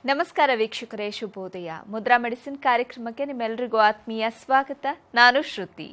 ನಮಸ್ಕಾರ ವೀಕ್ಷಕರೇ, ಶುಭೋದಯ. ಮುದ್ರಾ ಮೆಡಿಸಿನ್ ಕಾರ್ಯಕ್ರಮಕ್ಕೆ ನಿಮ್ಮೆಲ್ಲರಿಗೂ ಆತ್ಮೀಯ ಸ್ವಾಗತ. ನಾನು ಶ್ರುತಿ.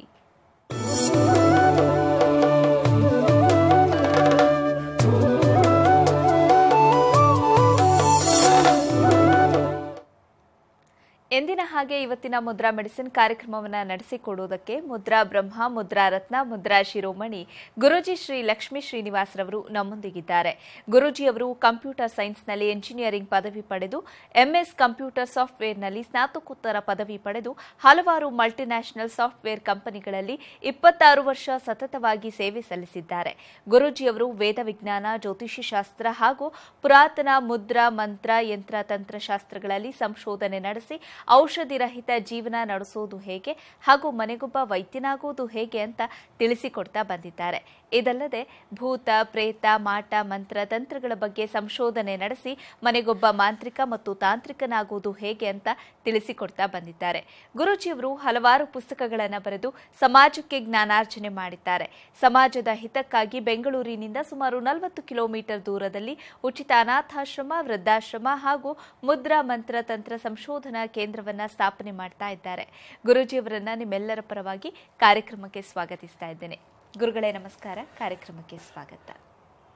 ಎಂದಿನ ಹಾಗೆ ಇವತ್ತಿನ ಮುದ್ರಾ ಮೆಡಿಸಿನ್ ಕಾರ್ಯಕ್ರಮವನ್ನು ನಡೆಸಿಕೊಡುವುದಕ್ಕೆ ಮುದ್ರಾ ಬ್ರಹ್ಮ, ಮುದ್ರಾ ರತ್ನ, ಮುದ್ರಾ ಶಿರೋಮಣಿ ಗುರೂಜಿ ಶ್ರೀ ಲಕ್ಷ್ಮೀ ಶ್ರೀನಿವಾಸರವರು ನಮ್ಮೊಂದಿಗಿದ್ದಾರೆ. ಗುರೂಜಿಯವರು ಕಂಪ್ಯೂಟರ್ ಸೈನ್ಸ್ನಲ್ಲಿ ಎಂಜಿನಿಯರಿಂಗ್ ಪದವಿ ಪಡೆದು ಎಂಎಸ್ ಕಂಪ್ಯೂಟರ್ ಸಾಫ್ಟ್ವೇರ್ನಲ್ಲಿ ಸ್ನಾತಕೋತ್ತರ ಪದವಿ ಪಡೆದು ಹಲವಾರು ಮಲ್ಟಿನ್ಯಾಷನಲ್ ಸಾಫ್ಟ್ವೇರ್ ಕಂಪನಿಗಳಲ್ಲಿ 26 ವರ್ಷ ಸತತವಾಗಿ ಸೇವೆ ಸಲ್ಲಿಸಿದ್ದಾರೆ. ಗುರೂಜಿಯವರು ವೇದ ವಿಜ್ಞಾನ, ಜ್ಯೋತಿಷ್ಯ ಶಾಸ್ತ್ರ ಹಾಗೂ ಪುರಾತನ ಮುದ್ರಾ, ಮಂತ್ರ, ಯಂತ್ರ, ತಂತ್ರಶಾಸ್ತ್ರಗಳಲ್ಲಿ ಸಂಶೋಧನೆ ನಡೆಸಿ ಔಷಧಿ ರಹಿತ ಜೀವನ ನಡೆಸೋದು ಹೇಗೆ ಹಾಗೂ ಮನೆಗೊಬ್ಬ ವೈದ್ಯನಾಗುವುದು ಹೇಗೆ ಅಂತ ತಿಳಿಸಿಕೊಡ್ತಾ ಬಂದಿದ್ದಾರೆ. ಇದಲ್ಲದೆ ಭೂತ, ಪ್ರೇತ, ಮಾಟ, ಮಂತ್ರ, ತಂತ್ರಗಳ ಬಗ್ಗೆ ಸಂಶೋಧನೆ ನಡೆಸಿ ಮನೆಗೊಬ್ಬ ಮಾಂತ್ರಿಕ ಮತ್ತು ತಾಂತ್ರಿಕನಾಗುವುದು ಹೇಗೆ ಅಂತ ತಿಳಿಸಿಕೊಡ್ತಾ ಬಂದಿದ್ದಾರೆ. ಗುರೂಜಿಯವರು ಹಲವಾರು ಪುಸ್ತಕಗಳನ್ನು ಬರೆದು ಸಮಾಜಕ್ಕೆ ಜ್ಞಾನಾರ್ಜನೆ ಮಾಡಿದ್ದಾರೆ. ಸಮಾಜದ ಹಿತಕ್ಕಾಗಿ ಬೆಂಗಳೂರಿನಿಂದ ಸುಮಾರು 40 ಕಿಲೋಮೀಟರ್ ದೂರದಲ್ಲಿ ಉಚಿತ ಅನಾಥಾಶ್ರಮ, ವೃದ್ಧಾಶ್ರಮ ಹಾಗೂ ಮುದ್ರಾ ಮಂತ್ರ ತಂತ್ರ ಸಂಶೋಧನಾ ಕೇಂದ್ರವನ್ನ ಸ್ಥಾಪನೆ ಮಾಡ್ತಾ ಇದ್ದಾರೆ. ಗುರೂಜಿಯವರನ್ನ ನಿಮ್ಮೆಲ್ಲರ ಪರವಾಗಿ ಕಾರ್ಯಕ್ರಮಕ್ಕೆ ಸ್ವಾಗತಿಸ್ತಾ ಇದ್ದೇನೆ. ಗುರುಗಳೇ ನಮಸ್ಕಾರ, ಕಾರ್ಯಕ್ರಮಕ್ಕೆ ಸ್ವಾಗತ.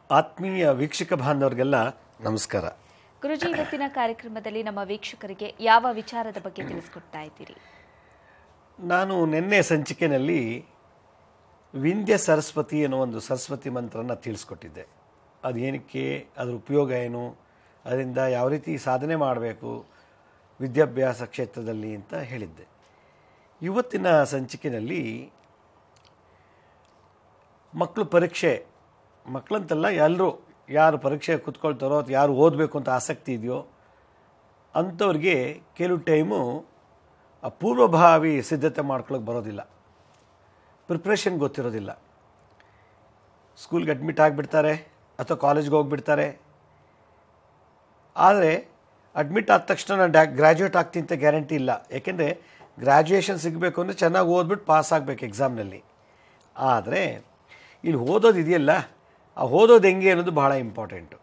ಆತ್ಮೀಯ ವೀಕ್ಷಕ ಬಾಂಧವರಿಗೆಲ್ಲ ನಮಸ್ಕಾರ. ಗುರೂಜಿ, ಇವತ್ತಿನ ಕಾರ್ಯಕ್ರಮದಲ್ಲಿ ನಮ್ಮ ವೀಕ್ಷಕರಿಗೆ ಯಾವ ವಿಚಾರದ ಬಗ್ಗೆ ತಿಳಿಸ್ಕೊಡ್ತಾ ಇದ್ದೀರಿ? ನಾನು ನಿನ್ನೆ ಸಂಚಿಕೆಯಲ್ಲಿ ವಿಂಧ್ಯ ಸರಸ್ವತಿ ಅನ್ನೋ ಒಂದು ಸರಸ್ವತಿ ಮಂತ್ರನ ತಿಳಿಸ್ಕೊಟ್ಟಿದ್ದೆ. ಅದೇನಕ್ಕೆ, ಅದರ ಉಪಯೋಗ ಏನು, ಅದರಿಂದ ಯಾವ ರೀತಿ ಸಾಧನೆ ಮಾಡಬೇಕು ವಿದ್ಯಾಭ್ಯಾಸ ಕ್ಷೇತ್ರದಲ್ಲಿ ಅಂತ ಹೇಳಿದ್ದೆ. ಇವತ್ತಿನ ಸಂಚಿಕೆಯಲ್ಲಿ ಮಕ್ಕಳು ಪರೀಕ್ಷೆ, ಮಕ್ಕಳಂತಲ್ಲ ಎಲ್ಲರೂ ಯಾರು ಪರೀಕ್ಷೆ ಕೂತ್ಕೊಳ್ತಾರೋ ಅಥವಾ ಯಾರು ಓದಬೇಕು ಅಂತ ಆಸಕ್ತಿ ಇದೆಯೋ ಅಂಥವ್ರಿಗೆ ಕೆಲವು ಟೈಮು ಪೂರ್ವಭಾವಿ ಸಿದ್ಧತೆ ಮಾಡ್ಕೊಳ್ಳೋಕೆ ಬರೋದಿಲ್ಲ, ಪ್ರಿಪ್ರೇಷನ್ ಗೊತ್ತಿರೋದಿಲ್ಲ. ಸ್ಕೂಲ್ಗೆ ಅಡ್ಮಿಟ್ ಆಗಿಬಿಡ್ತಾರೆ ಅಥವಾ ಕಾಲೇಜ್ಗೆ ಹೋಗಿಬಿಡ್ತಾರೆ. ಆದರೆ ಅಡ್ಮಿಟ್ ಆದ ತಕ್ಷಣ ನಾನು ಗ್ರ್ಯಾಜುಯೇಟ್ ಆಗ್ತೀನಿ ಅಂತ ಗ್ಯಾರಂಟಿ ಇಲ್ಲ. ಯಾಕೆಂದರೆ ಗ್ರ್ಯಾಜುಯೇಷನ್ ಸಿಗಬೇಕು ಅಂದರೆ ಚೆನ್ನಾಗಿ ಓದ್ಬಿಟ್ಟು ಪಾಸ್ ಆಗಬೇಕು ಎಕ್ಸಾಮ್ನಲ್ಲಿ. ಆದರೆ ಇಲ್ಲಿ ಓದೋದು ಇದೆಯಲ್ಲ, ಆ ಓದೋದು ಹೆಂಗೆ ಅನ್ನೋದು ಭಾಳ ಇಂಪಾರ್ಟೆಂಟು.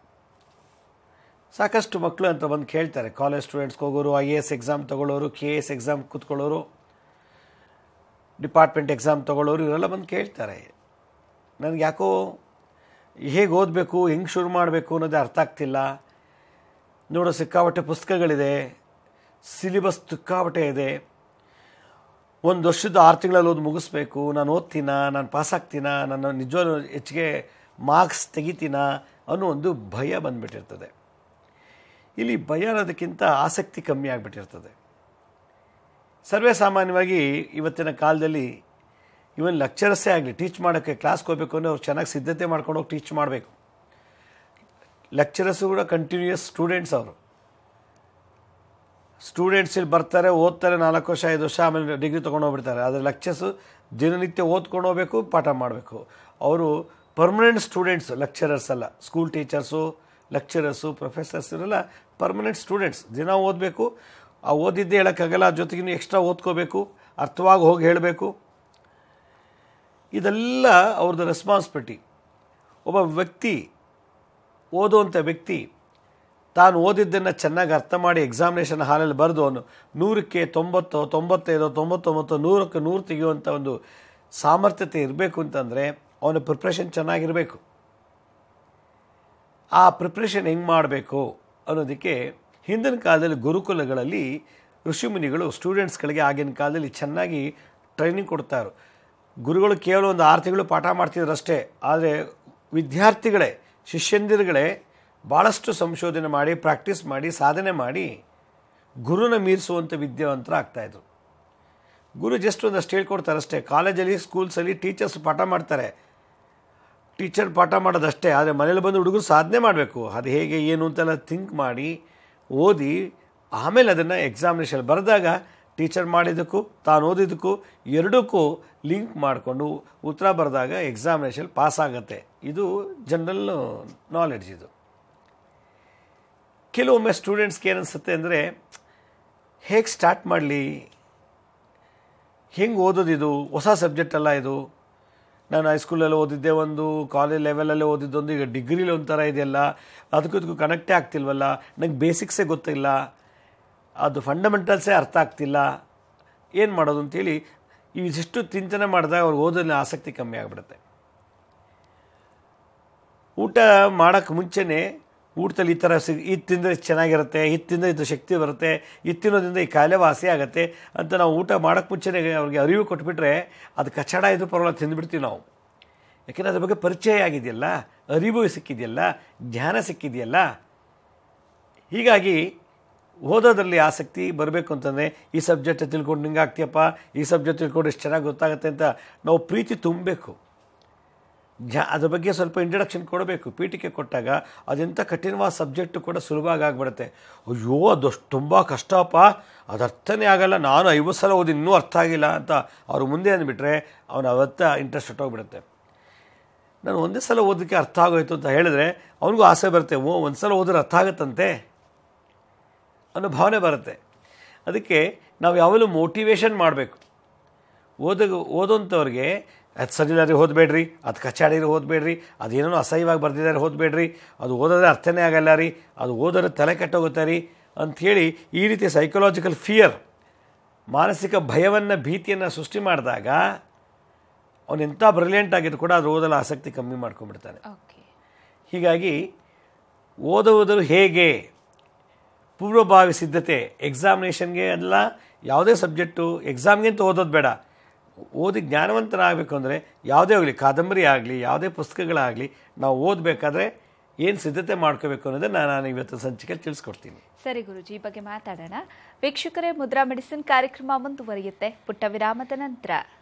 ಸಾಕಷ್ಟು ಮಕ್ಕಳು ಅಂತ ಬಂದು ಕೇಳ್ತಾರೆ, ಕಾಲೇಜ್ ಸ್ಟೂಡೆಂಟ್ಸ್ಗೆ ಹೋಗೋರು, IAS ಎಕ್ಸಾಮ್ ತೊಗೊಳ್ಳೋರು, KS ಎಕ್ಸಾಮ್ ಕೂತ್ಕೊಳ್ಳೋರು, ಡಿಪಾರ್ಟ್ಮೆಂಟ್ ಎಕ್ಸಾಮ್ ತೊಗೊಳ್ಳೋರು, ಇವರೆಲ್ಲ ಬಂದು ಕೇಳ್ತಾರೆ. ನನಗೆ ಯಾಕೋ ಹೇಗೆ ಓದಬೇಕು, ಹೆಂಗೆ ಶುರು ಮಾಡಬೇಕು ಅನ್ನೋದೇ ಅರ್ಥ ಆಗ್ತಿಲ್ಲ. ನೋಡೋ ಸಿಕ್ಕಾಪಟ್ಟೆ ಪುಸ್ತಕಗಳಿದೆ, ಸಿಲಿಬಸ್ ಸಿಕ್ಕಾಪಟ್ಟೆ ಇದೆ, ಒಂದು ವರ್ಷದ 6 ತಿಂಗಳಲ್ಲಿ ಓದಿ ಮುಗಿಸ್ಬೇಕು, ನಾನು ಓದ್ತೀನ, ನಾನು ಪಾಸಾಗ್ತೀನ, ನಾನು ನಿಜವಾಗ್ಲೂ ಹೆಚ್ಚಿಗೆ ಮಾರ್ಕ್ಸ್ ತೆಗಿತೀನ ಅನ್ನೋ ಒಂದು ಭಯ ಬಂದುಬಿಟ್ಟಿರ್ತದೆ. ಇಲ್ಲಿ ಭಯ ಅನ್ನೋದಕ್ಕಿಂತ ಆಸಕ್ತಿ ಕಮ್ಮಿ ಆಗಿಬಿಟ್ಟಿರ್ತದೆ. ಸರ್ವೇ ಸಾಮಾನ್ಯವಾಗಿ ಇವತ್ತಿನ ಕಾಲದಲ್ಲಿ ಇವನ್ ಲೆಕ್ಚರಸ್ಸೇ ಆಗಲಿ, ಟೀಚ್ ಮಾಡೋಕ್ಕೆ ಕ್ಲಾಸ್ಗೆ ಹೋಗಬೇಕು ಅಂದರೆ ಅವ್ರು ಚೆನ್ನಾಗಿ ಸಿದ್ಧತೆ ಮಾಡ್ಕೊಂಡು ಹೋಗಿ ಟೀಚ್ ಮಾಡಬೇಕು. ಲೆಕ್ಚರರ್ಸು ಕೂಡ ಕಂಟಿನ್ಯೂಯಸ್ ಸ್ಟೂಡೆಂಟ್ಸ್. ಅವರು ಸ್ಟೂಡೆಂಟ್ಸ್ ಇಲ್ಲಿ ಬರ್ತಾರೆ, ಓದ್ತಾರೆ 4 ವರ್ಷ 5 ವರ್ಷ, ಆಮೇಲೆ ಡಿಗ್ರಿ ತೊಗೊಂಡು ಹೋಗ್ಬಿಡ್ತಾರೆ. ಆದರೆ ಲೆಕ್ಚರ್ಸು ದಿನನಿತ್ಯ ಓದ್ಕೊಂಡು ಹೋಗಬೇಕು, ಪಾಠ ಮಾಡಬೇಕು. ಅವರು ಪರ್ಮನೆಂಟ್ ಸ್ಟೂಡೆಂಟ್ಸ್, ಲೆಕ್ಚರರ್ಸ್ ಅಲ್ಲ. ಸ್ಕೂಲ್ ಟೀಚರ್ಸು, ಲೆಕ್ಚರರ್ಸು, ಪ್ರೊಫೆಸರ್ಸ್ ಇವರೆಲ್ಲ ಪರ್ಮನೆಂಟ್ ಸ್ಟೂಡೆಂಟ್ಸ್. ದಿನ ಓದಬೇಕು, ಆ ಓದಿದ್ದೇ ಹೇಳೋಕ್ಕಾಗಲ್ಲ, ಜೊತೆಗಿನ್ನೂ ಎಕ್ಸ್ಟ್ರಾ ಓದ್ಕೋಬೇಕು, ಅರ್ಥವಾಗಿ ಹೋಗಿ ಹೇಳಬೇಕು. ಇದೆಲ್ಲ ಅವ್ರದ್ದು ರೆಸ್ಪಾನ್ಸಿಬಿಲಿಟಿ. ಒಬ್ಬ ವ್ಯಕ್ತಿ, ಓದುವಂಥ ವ್ಯಕ್ತಿ ತಾನು ಓದಿದ್ದನ್ನು ಚೆನ್ನಾಗಿ ಅರ್ಥ ಮಾಡಿ ಎಕ್ಸಾಮಿನೇಷನ್ ಹಾಲಲ್ಲಿ ಬರೆದು ಅವನು 100ಕ್ಕೆ 90, 95, 99, 100ಕ್ಕೆ 100 ತೆಗೆಯುವಂಥ ಒಂದು ಸಾಮರ್ಥ್ಯತೆ ಇರಬೇಕು ಅಂತಂದರೆ ಅವನ ಪ್ರಿಪ್ರೇಷನ್ ಚೆನ್ನಾಗಿರಬೇಕು. ಆ ಪ್ರಿಪ್ರೇಷನ್ ಹೆಂಗೆ ಮಾಡಬೇಕು ಅನ್ನೋದಕ್ಕೆ ಹಿಂದಿನ ಕಾಲದಲ್ಲಿ ಗುರುಕುಲಗಳಲ್ಲಿ ಋಷಿಮುನಿಗಳು ಸ್ಟೂಡೆಂಟ್ಸ್ಗಳಿಗೆ ಆಗಿನ ಕಾಲದಲ್ಲಿ ಚೆನ್ನಾಗಿ ಟ್ರೈನಿಂಗ್ ಕೊಡ್ತಾರೆ. ಗುರುಗಳು ಕೇವಲ ಒಂದು 6 ತಿಂಗಳು ಪಾಠ ಮಾಡ್ತಿದ್ರು ಅಷ್ಟೇ. ಆದರೆ ವಿದ್ಯಾರ್ಥಿಗಳೇ, ಶಿಷ್ಯಂದಿರುಗಳೇ ಭಾಳಷ್ಟು ಸಂಶೋಧನೆ ಮಾಡಿ, ಪ್ರಾಕ್ಟೀಸ್ ಮಾಡಿ, ಸಾಧನೆ ಮಾಡಿ ಗುರುನ ಮೀರಿಸುವಂಥ ವಿದ್ಯಾವಂತರ ಆಗ್ತಾಯಿದ್ರು. ಗುರು ಜಸ್ಟ್ ಒಂದಷ್ಟು ಹೇಳ್ಕೊಡ್ತಾರೆ ಅಷ್ಟೇ. ಕಾಲೇಜಲ್ಲಿ, ಸ್ಕೂಲ್ಸಲ್ಲಿ ಟೀಚರ್ಸ್ ಪಾಠ ಮಾಡ್ತಾರೆ, ಟೀಚರ್ ಪಾಠ ಮಾಡೋದಷ್ಟೇ. ಆದರೆ ಮನೇಲಿ ಬಂದು ಹುಡುಗರು ಸಾಧನೆ ಮಾಡಬೇಕು. ಅದು ಹೇಗೆ ಏನು ಅಂತೆಲ್ಲ ಥಿಂಕ್ ಮಾಡಿ ಓದಿ ಆಮೇಲೆ ಅದನ್ನು ಎಕ್ಸಾಮಿನೇಷನ್ ಬರೆದಾಗ ಟೀಚರ್ ಮಾಡಿದ್ದಕ್ಕೂ ತಾನು ಓದಿದ್ದಕ್ಕೂ ಎರಡಕ್ಕೂ ಲಿಂಕ್ ಮಾಡಿಕೊಂಡು ಉತ್ತರ ಬರೆದಾಗ ಎಕ್ಸಾಮಿನೇಷನ್ ಪಾಸ್ ಆಗುತ್ತೆ. ಇದು ಜನರಲ್ ನಾಲೆಡ್ಜ್. ಇದು ಕೆಲವೊಮ್ಮೆ ಸ್ಟೂಡೆಂಟ್ಸ್ಗೆ ಏನನ್ಸುತ್ತೆ ಅಂದರೆ, ಹೇಗೆ ಸ್ಟಾರ್ಟ್ ಮಾಡಲಿ, ಹೆಂಗೆ ಓದೋದಿದು, ಹೊಸ ಸಬ್ಜೆಕ್ಟ್ ಅಲ್ಲ ಇದು, ನಾನು ಹೈಸ್ಕೂಲಲ್ಲಿ ಓದಿದ್ದೆ ಒಂದು, ಕಾಲೇಜ್ ಲೆವೆಲಲ್ಲಿ ಓದಿದ್ದೊಂದು, ಈಗ ಡಿಗ್ರಿಲಿ ಒಂಥರ ಇದೆಯಲ್ಲ, ಅದಕ್ಕೂ ಕನೆಕ್ಟೇ ಆಗ್ತಿಲ್ವಲ್ಲ, ನಂಗೆ ಬೇಸಿಕ್ಸೇ ಗೊತ್ತಿಲ್ಲ, ಅದು ಫಂಡಮೆಂಟಲ್ಸೇ ಅರ್ಥ ಆಗ್ತಿಲ್ಲ, ಏನು ಮಾಡೋದು ಅಂತೇಳಿ ಇವಿಷ್ಟು ಚಿಂತನೆ ಮಾಡಿದಾಗ ಅವ್ರಿಗೆ ಓದೋದ್ರಲ್ಲಿ ಆಸಕ್ತಿ ಕಮ್ಮಿ ಆಗಿಬಿಡುತ್ತೆ. ಊಟ ಮಾಡೋಕ್ಕೆ ಮುಂಚೆನೇ ಊಟದಲ್ಲಿ ಈ ಥರ ಇದು ತಿಂದರೆ ಚೆನ್ನಾಗಿರುತ್ತೆ, ಇದು ತಿಂದರೆ ಇದು ಶಕ್ತಿ ಬರುತ್ತೆ, ಇದು ತಿನ್ನೋದ್ರಿಂದ ಈ ಕಾಯಿಲೆ ವಾಸಿ ಆಗುತ್ತೆ ಅಂತ ನಾವು ಊಟ ಮಾಡೋಕ್ಕೆ ಮುಂಚೆನೇ ಅವ್ರಿಗೆ ಅರಿವು ಕೊಟ್ಬಿಟ್ರೆ ಅದು ಕಚಡ ಇದ್ರೂ ಪರವಾಗಿಲ್ಲ ತಿಂದುಬಿಡ್ತೀವಿ ನಾವು. ಯಾಕೆಂದರೆ ಅದ್ರ ಬಗ್ಗೆ ಪರಿಚಯ ಆಗಿದೆಯಲ್ಲ, ಅರಿವು ಸಿಕ್ಕಿದೆಯಲ್ಲ, ಜ್ಞಾನ ಸಿಕ್ಕಿದೆಯಲ್ಲ. ಹೀಗಾಗಿ ಓದೋದ್ರಲ್ಲಿ ಆಸಕ್ತಿ ಬರಬೇಕು ಅಂತಂದರೆ ಈ ಸಬ್ಜೆಕ್ಟ್ ತಿಳ್ಕೊಂಡು ಹಿಂಗೆ ಆಗ್ತೀಯಪ್ಪ, ಈ ಸಬ್ಜೆಕ್ಟ್ ತಿಳ್ಕೊಂಡು ಎಷ್ಟು ಚೆನ್ನಾಗಿ ಗೊತ್ತಾಗುತ್ತೆ ಅಂತ ನಾವು ಪ್ರೀತಿ ತುಂಬಬೇಕು. ಅದ್ರ ಬಗ್ಗೆ ಸ್ವಲ್ಪ ಇಂಟ್ರಡಕ್ಷನ್ ಕೊಡಬೇಕು. ಪೀಠಿಕೆ ಕೊಟ್ಟಾಗ ಅದೆಂಥ ಕಠಿಣವಾದ ಸಬ್ಜೆಕ್ಟು ಕೂಡ ಸುಲಭವಾಗಿ ಆಗಿಬಿಡುತ್ತೆ. ಅಯ್ಯೋ ಅದಷ್ಟು ತುಂಬ ಕಷ್ಟಪ್ಪ, ಅದು ಅರ್ಥನೇ ಆಗಲ್ಲ, ನಾನು 50 ಸಲ ಓದಿ ಇನ್ನೂ ಅರ್ಥ ಆಗಿಲ್ಲ ಅಂತ ಅವ್ರು ಮುಂದೆ ಅಂದ್ಬಿಟ್ರೆ ಅವನು ಅವತ್ತ ಇಂಟ್ರೆಸ್ಟ್ ಹೊಟ್ಟೋಗ್ಬಿಡುತ್ತೆ. ನಾನು ಒಂದೇ ಸಲ ಓದೋಕ್ಕೆ ಅರ್ಥ ಆಗೋಯ್ತು ಅಂತ ಹೇಳಿದ್ರೆ ಅವನಿಗೂ ಆಸೆ ಬರುತ್ತೆ, ಒಂದು ಸಲ ಓದಿದ್ರೆ ಅರ್ಥ ಆಗುತ್ತಂತೆ ಅನ್ನೋ ಭಾವನೆ ಬರುತ್ತೆ. ಅದಕ್ಕೆ ನಾವು ಯಾವಾಗಲೂ ಮೋಟಿವೇಶನ್ ಮಾಡಬೇಕು. ಓದೋಂಥವ್ರಿಗೆ ಅದು ಸರಿಲಾರಿ ಓದಬೇಡ್ರಿ, ಅದು ಕಚಾಡಿರಿ ಓದಬೇಡ್ರಿ, ಅದೇನೋ ಅಸಹ್ಯವಾಗಿ ಬರೆದಿದ್ದಾರೆ ಓದಬೇಡ್ರಿ, ಅದು ಓದೋದ್ರೆ ಅರ್ಥನೇ ಆಗಲ್ಲ ರೀ, ಅದು ಓದೋದ್ರೆ ತಲೆ ಕೆಟ್ಟೋಗುತ್ತೆ ರೀ ಅಂಥೇಳಿ ಈ ರೀತಿ ಸೈಕಲಾಜಿಕಲ್ ಫಿಯರ್, ಮಾನಸಿಕ ಭಯವನ್ನು, ಭೀತಿಯನ್ನು ಸೃಷ್ಟಿ ಮಾಡಿದಾಗ ಅವನು ಎಂಥ ಬ್ರಿಲಿಯಂಟ್ ಆಗಿದ್ದು ಕೂಡ ಅದು ಓದಲು ಆಸಕ್ತಿ ಕಮ್ಮಿ ಮಾಡ್ಕೊಂಡ್ಬಿಡ್ತಾನೆ. ಹೀಗಾಗಿ ಓದುವುದು ಹೇಗೆ, ಪೂರ್ವಭಾವಿ ಸಿದ್ಧತೆ, ಎಕ್ಸಾಮಿನೇಷನ್ಗೆ ಅಲ್ಲ, ಯಾವುದೇ ಸಬ್ಜೆಕ್ಟು ಎಕ್ಸಾಮ್ಗೆ ಅಂತ ಓದೋದು ಬೇಡ. ಓದಿ ಜ್ಞಾನವಂತನಾಗಬೇಕು ಅಂದರೆ ಯಾವುದೇ ಆಗಲಿ, ಕಾದಂಬರಿ ಆಗಲಿ, ಯಾವುದೇ ಪುಸ್ತಕಗಳಾಗಲಿ ನಾವು ಓದಬೇಕಾದ್ರೆ ಏನು ಸಿದ್ಧತೆ ಮಾಡ್ಕೋಬೇಕು ಅನ್ನೋದನ್ನು ನಾನು ಇವತ್ತು ಸಂಚಿಕೆಯಲ್ಲಿ ತಿಳಿಸ್ಕೊಡ್ತೀನಿ. ಸರಿ ಗುರುಜಿ, ಈ ಬಗ್ಗೆ ಮಾತಾಡೋಣ. ವೀಕ್ಷಕರೇ, ಮುದ್ರಾ ಮೆಡಿಸಿನ್ ಕಾರ್ಯಕ್ರಮ ಮುಂದುವರಿಯುತ್ತೆ ಪುಟ್ಟ ವಿರಾಮದ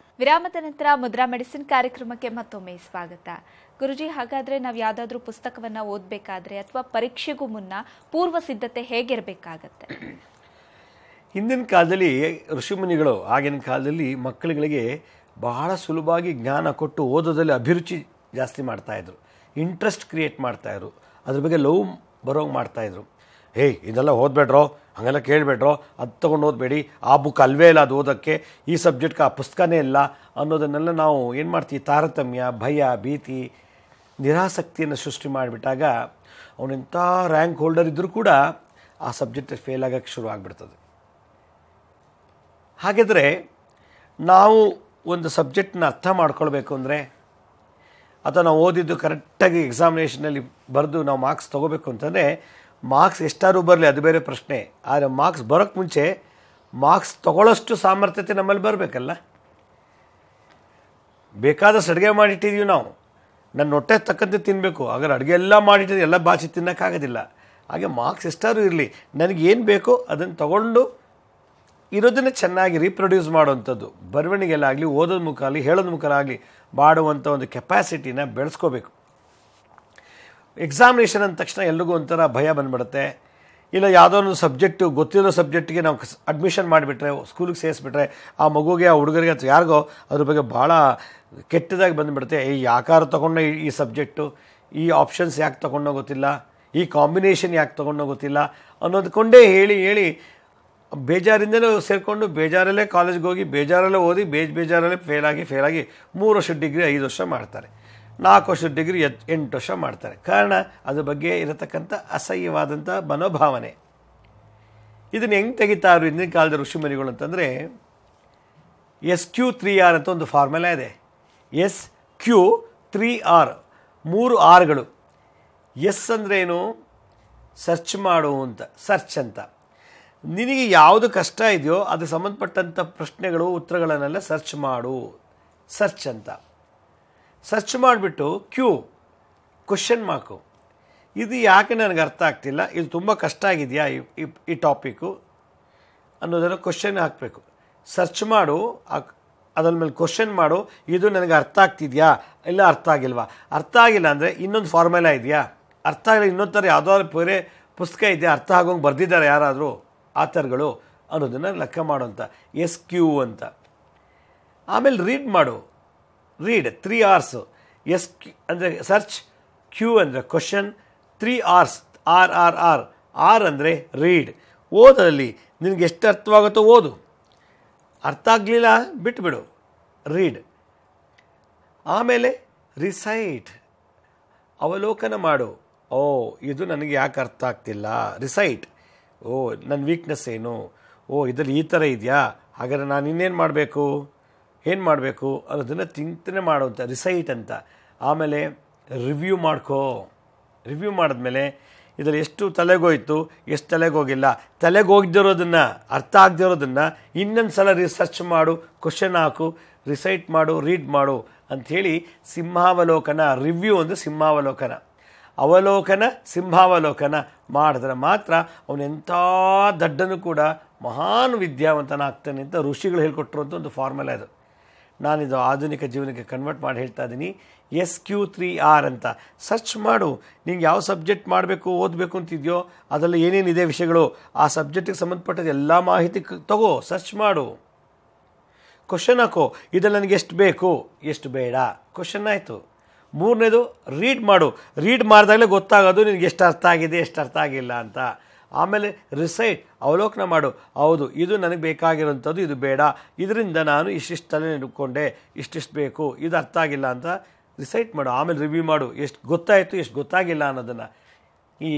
ನಂತರ ಮುದ್ರಾ ಮೆಡಿಸಿನ್ ಕಾರ್ಯಕ್ರಮಕ್ಕೆ ಮತ್ತೊಮ್ಮೆ ಸ್ವಾಗತ. ಗುರುಜಿ, ಹಾಗಾದ್ರೆ ನಾವು ಯಾವುದಾದ್ರೂ ಪುಸ್ತಕವನ್ನ ಓದಬೇಕಾದ್ರೆ ಅಥವಾ ಪರೀಕ್ಷೆಗೂ ಮುನ್ನ ಪೂರ್ವ ಸಿದ್ಧತೆ ಹೇಗಿರಬೇಕಾಗತ್ತೆ? ಹಿಂದಿನ ಕಾಲದಲ್ಲಿ ಋಷಿಮುನಿಗಳು ಆಗಿನ ಕಾಲದಲ್ಲಿ ಮಕ್ಕಳುಗಳಿಗೆ ಬಹಳ ಸುಲಭವಾಗಿ ಜ್ಞಾನ ಕೊಟ್ಟು ಓದೋದಲ್ಲಿ ಅಭಿರುಚಿ ಜಾಸ್ತಿ ಮಾಡ್ತಾಯಿದ್ರು, ಇಂಟ್ರೆಸ್ಟ್ ಕ್ರಿಯೇಟ್ ಮಾಡ್ತಾಯಿದ್ರು, ಅದ್ರ ಬಗ್ಗೆ ಲವ್ ಬರೋಂಗೆ ಮಾಡ್ತಾಯಿದ್ರು. ಇದೆಲ್ಲ ಓದಬೇಡ್ರೋ, ಹಾಗೆಲ್ಲ ಕೇಳಬೇಡ್ರೋ, ಅದು ತೊಗೊಂಡು ಓದಬೇಡಿ, ಆ ಬುಕ್ ಅಲ್ವೇ ಇಲ್ಲ, ಅದು ಓದೋಕ್ಕೆ ಈ ಸಬ್ಜೆಕ್ಟ್ಗೆ ಆ ಪುಸ್ತಕನೇ ಇಲ್ಲ ಅನ್ನೋದನ್ನೆಲ್ಲ ನಾವು ಏನು ಮಾಡ್ತೀವಿ, ತಾರತಮ್ಯ, ಭಯ, ಭೀತಿ, ನಿರಾಸಕ್ತಿಯನ್ನು ಸೃಷ್ಟಿ ಮಾಡಿಬಿಟ್ಟಾಗ ಅವನೆಂಥ ರ್ಯಾಂಕ್ ಹೋಲ್ಡರ್ ಇದ್ದರೂ ಕೂಡ ಆ ಸಬ್ಜೆಕ್ಟ್ ಫೇಲ್ ಆಗೋಕ್ಕೆ ಶುರು ಆಗಿಬಿಡ್ತದೆ. ಹಾಗಿದ್ರೆ ನಾವು ಒಂದು ಸಬ್ಜೆಕ್ಟ್ನ ಅರ್ಥ ಮಾಡ್ಕೊಳ್ಬೇಕು ಅಂದರೆ, ಅಥವಾ ನಾವು ಓದಿದ್ದು ಕರೆಕ್ಟಾಗಿ ಎಕ್ಸಾಮಿನೇಷನಲ್ಲಿ ಬರೆದು ನಾವು ಮಾರ್ಕ್ಸ್ ತೊಗೋಬೇಕು ಅಂತಂದರೆ, ಮಾರ್ಕ್ಸ್ ಎಷ್ಟಾದ್ರೂ ಬರಲಿ ಅದು ಬೇರೆ ಪ್ರಶ್ನೆ, ಆದರೆ ಮಾರ್ಕ್ಸ್ ಬರೋಕ್ಕೆ ಮುಂಚೆ ಮಾರ್ಕ್ಸ್ ತೊಗೊಳ್ಳೋಷ್ಟು ಸಾಮರ್ಥ್ಯತೆ ನಮ್ಮಲ್ಲಿ ಬರಬೇಕಲ್ಲ. ಬೇಕಾದಷ್ಟು ಅಡುಗೆ ಮಾಡಿಟ್ಟಿದ್ದೀವಿ ನಾವು, ನನ್ನ ಹೊಟ್ಟೆ ತಕ್ಕಂತೆ ತಿನ್ನಬೇಕು, ಹಾಗಾದ್ರೆ ಅಡುಗೆ ಎಲ್ಲ ಮಾಡಿಟ್ಟಿದ್ದು ಎಲ್ಲ ಬಾಚಿ ತಿನ್ನೋಕ್ಕಾಗೋದಿಲ್ಲ. ಹಾಗೆ ಮಾರ್ಕ್ಸ್ ಎಷ್ಟಾದ್ರೂ ಇರಲಿ, ನನಗೇನು ಬೇಕೋ ಅದನ್ನು ತೊಗೊಂಡು ಇರೋದನ್ನು ಚೆನ್ನಾಗಿ ರೀಪ್ರೊಡ್ಯೂಸ್ ಮಾಡುವಂಥದ್ದು, ಬರವಣಿಗೆಲಾಗಲಿ, ಓದೋದ ಮುಖ ಆಗಲಿ, ಹೇಳೋದ ಮುಖ ಆಗಲಿ ಮಾಡುವಂಥ ಒಂದು ಕೆಪಾಸಿಟಿನ ಬೆಳೆಸ್ಕೋಬೇಕು. ಎಕ್ಸಾಮಿನೇಷನ್ ಅಂದ ತಕ್ಷಣ ಎಲ್ರಿಗೂ ಒಂಥರ ಭಯ ಬಂದುಬಿಡುತ್ತೆ. ಇಲ್ಲ ಯಾವುದೋ ಒಂದು ಸಬ್ಜೆಕ್ಟು, ಗೊತ್ತಿರೋ ಸಬ್ಜೆಕ್ಟಿಗೆ ನಾವು ಅಡ್ಮಿಷನ್ ಮಾಡಿಬಿಟ್ರೆ, ಸ್ಕೂಲಿಗೆ ಸೇರಿಸ್ಬಿಟ್ರೆ ಆ ಮಗುಗೆ, ಆ ಹುಡುಗರಿಗೆ ಅಥವಾ ಯಾರಿಗೋ ಅದ್ರ ಬಗ್ಗೆ ಭಾಳ ಕೆಟ್ಟದಾಗಿ ಬಂದುಬಿಡುತ್ತೆ. ಯಾಕಾರ ತೊಗೊಂಡೋ ಈ ಸಬ್ಜೆಕ್ಟು, ಈ ಆಪ್ಷನ್ಸ್ ಯಾಕೆ ತೊಗೊಂಡೋ ಗೊತ್ತಿಲ್ಲ, ಈ ಕಾಂಬಿನೇಷನ್ ಯಾಕೆ ತೊಗೊಂಡೋ ಗೊತ್ತಿಲ್ಲ ಅನ್ನೋದಕ್ಕೊಂಡೇ ಹೇಳಿ ಬೇಜಾರಿಂದಲೇ ಸೇರಿಕೊಂಡು ಬೇಜಾರಲ್ಲೇ ಕಾಲೇಜ್ಗೆ ಹೋಗಿ ಬೇಜಾರಲ್ಲೇ ಓದಿ ಬೇಜಾರಲ್ಲೇ ಫೇಲಾಗಿ 3 ವರ್ಷದ ಡಿಗ್ರಿ 5 ವರ್ಷ ಮಾಡ್ತಾರೆ, 4 ವರ್ಷದ ಡಿಗ್ರಿ 8 ವರ್ಷ ಮಾಡ್ತಾರೆ. ಕಾರಣ ಅದ್ರ ಬಗ್ಗೆ ಇರತಕ್ಕಂಥ ಅಸಹ್ಯವಾದಂಥ ಮನೋಭಾವನೆ. ಇದನ್ನು ಹೆಂಗೆ ತೆಗಿತಾರು ಹಿಂದಿನ ಕಾಲದ ಋಷಿಮುನಿಗಳು ಅಂತಂದರೆ, SQ3R ಅಂತ ಒಂದು ಫಾರ್ಮುಲಾ ಇದೆ. SQ3R, 3 ಆರ್ಗಳು. ಎಸ್ ಅಂದ್ರೇನು, ಸರ್ಚ್ ಮಾಡು ಅಂತ, ಸರ್ಚ್ ಅಂತ. ನಿನಗೆ ಯಾವುದು ಕಷ್ಟ ಇದೆಯೋ ಅದಕ್ಕೆ ಸಂಬಂಧಪಟ್ಟಂಥ ಪ್ರಶ್ನೆಗಳು, ಉತ್ತರಗಳನ್ನೆಲ್ಲ ಸರ್ಚ್ ಮಾಡು, ಸರ್ಚ್ ಅಂತ. ಸರ್ಚ್ ಮಾಡಿಬಿಟ್ಟು ಕ್ವಶನ್ ಮಾರ್ಕು, ಇದು ಯಾಕೆ ನನಗೆ ಅರ್ಥ ಆಗ್ತಿಲ್ಲ, ಇದು ತುಂಬ ಕಷ್ಟ ಆಗಿದೆಯಾ ಈ ಟಾಪಿಕ್ಕು ಅನ್ನೋದನ್ನು ಕ್ವಶನ್ ಹಾಕಬೇಕು. ಸರ್ಚ್ ಮಾಡು, ಅದರ ಮೇಲೆ ಕ್ವಶನ್ ಮಾಡು, ಇದು ನನಗೆ ಅರ್ಥ ಆಗ್ತಿದೆಯಾ ಇಲ್ಲ ಅರ್ಥ ಆಗಿಲ್ವಾ. ಅರ್ಥ ಆಗಿಲ್ಲ ಅಂದರೆ ಇನ್ನೊಂದು ಫಾರ್ಮುಲಾ ಇದೆಯಾ, ಅರ್ಥ ಆಗಿಲ್ಲ ಇನ್ನೊಂದು ಥರ ಯಾವುದಾದ್ರು ಬೇರೆ ಪುಸ್ತಕ ಇದೆಯಾ, ಅರ್ಥ ಆಗೋಂಗೆ ಬರೆದಿದ್ದಾರೆ ಯಾರಾದರೂ ಆಥರ್ಗಳು ಅನ್ನೋದನ್ನು ಲೆಕ್ಕ ಮಾಡೋಂಥ SQ ಅಂತ. ಆಮೇಲೆ ರೀಡ್ ಮಾಡು, ರೀಡ್ 3 Rs. SQ ಅಂದರೆ ಸರ್ಚ್, Q ಅಂದರೆ ಕ್ವಶನ್, 3 Rs, RRR. R ಅಂದರೆ ರೀಡ್. ಓದಲ್ಲಿ ನಿನಗೆ ಎಷ್ಟು ಅರ್ಥವಾಗುತ್ತೋ ಓದು, ಅರ್ಥ ಆಗಲಿಲ್ಲ ಬಿಟ್ಬಿಡು, ರೀಡ್. ಆಮೇಲೆ ರಿಸೈಟ್, ಅವಲೋಕನ ಮಾಡು. ಓ ಇದು ನನಗೆ ಯಾಕೆ ಅರ್ಥ ಆಗ್ತಿಲ್ಲ, ರಿಸೈಟ್. ಓ ನನ್ನ ವೀಕ್ನೆಸ್ ಏನು, ಓ ಇದರಲ್ಲಿ ಈ ಥರ ಇದೆಯಾ, ಹಾಗಾದ್ರೆ ನಾನು ಇನ್ನೇನು ಮಾಡಬೇಕು, ಏನು ಮಾಡಬೇಕು ಅನ್ನೋದನ್ನು ಚಿಂತನೆ ಮಾಡುವಂಥ ರಿಸೈಟ್ ಅಂತ. ಆಮೇಲೆ ರಿವ್ಯೂ ಮಾಡ್ಕೋ. ರಿವ್ಯೂ ಮಾಡಿದ್ಮೇಲೆ ಇದರಲ್ಲಿ ಎಷ್ಟು ತಲೆಗೋಯ್ತು, ಎಷ್ಟು ತಲೆಗೋಗಿಲ್ಲ, ತಲೆಗೋಗ್ದಿರೋದನ್ನು, ಅರ್ಥ ಆಗದಿರೋದನ್ನು ಇನ್ನೊಂದು ಸಲ ರಿಸರ್ಚ್ ಮಾಡು, ಕ್ವಶನ್ ಹಾಕು, ರಿಸೈಟ್ ಮಾಡು, ರೀಡ್ ಮಾಡು ಅಂಥೇಳಿ ಸಿಂಹಾವಲೋಕನ. ರಿವ್ಯೂ ಅಂದರೆ ಸಿಂಹಾವಲೋಕನ, ಅವಲೋಕನ ಸಿಂಹಾವಲೋಕನ ಮಾಡಿದ್ರೆ ಮಾತ್ರ ಅವನೆಂಥ ದಡ್ಡನು ಕೂಡ ಮಹಾನ್ ವಿದ್ಯಾವಂತನಾಗ್ತಾನೆ ಅಂತ ಋಷಿಗಳು ಹೇಳ್ಕೊಟ್ಟಿರುವಂಥ ಒಂದು ಫಾರ್ಮುಲಾ ಇದು. ನಾನಿದು ಆಧುನಿಕ ಜೀವನಕ್ಕೆ ಕನ್ವರ್ಟ್ ಮಾಡಿ ಹೇಳ್ತಾ ಇದ್ದೀನಿ. SQ3R ಅಂತ ಸರ್ಚ್ ಮಾಡು. ನಿಂಗೆ ಯಾವ ಸಬ್ಜೆಕ್ಟ್ ಮಾಡಬೇಕು, ಓದಬೇಕು ಅಂತಿದೆಯೋ ಅದರಲ್ಲಿ ಏನೇನಿದೆ ವಿಷಯಗಳು, ಆ ಸಬ್ಜೆಕ್ಟಿಗೆ ಸಂಬಂಧಪಟ್ಟದ ಎಲ್ಲ ಮಾಹಿತಿ ತಗೋ, ಸರ್ಚ್ ಮಾಡು, ಕ್ವಶನ್ ಹಾಕೋ. ಇದರಲ್ಲಿ ನನಗೆ ಎಷ್ಟು ಬೇಕು, ಎಷ್ಟು ಬೇಡ, ಕ್ವಶನ್ ಆಯಿತು. ಮೂರನೇದು ರೀಡ್ ಮಾಡು. ರೀಡ್ ಮಾಡಿದಾಗಲೇ ಗೊತ್ತಾಗೋದು ನಿನಗೆ ಎಷ್ಟು ಅರ್ಥ ಆಗಿದೆ, ಎಷ್ಟು ಅರ್ಥ ಆಗಿಲ್ಲ ಅಂತ. ಆಮೇಲೆ ರಿಸೈಟ್, ಅವಲೋಕನ ಮಾಡು. ಹೌದು ಇದು ನನಗೆ ಬೇಕಾಗಿರೋಂಥದ್ದು, ಇದು ಬೇಡ, ಇದರಿಂದ ನಾನು ಇಷ್ಟಿಷ್ಟು ತಲೆ ಹಿಡ್ಕೊಂಡೆ, ಇಷ್ಟಿಷ್ಟು ಬೇಕು, ಇದು ಅರ್ಥ ಆಗಿಲ್ಲ ಅಂತ ರಿಸೈಟ್ ಮಾಡು. ಆಮೇಲೆ ರಿವ್ಯೂ ಮಾಡು, ಎಷ್ಟು ಗೊತ್ತಾಯಿತು, ಎಷ್ಟು ಗೊತ್ತಾಗಿಲ್ಲ ಅನ್ನೋದನ್ನು. ಈ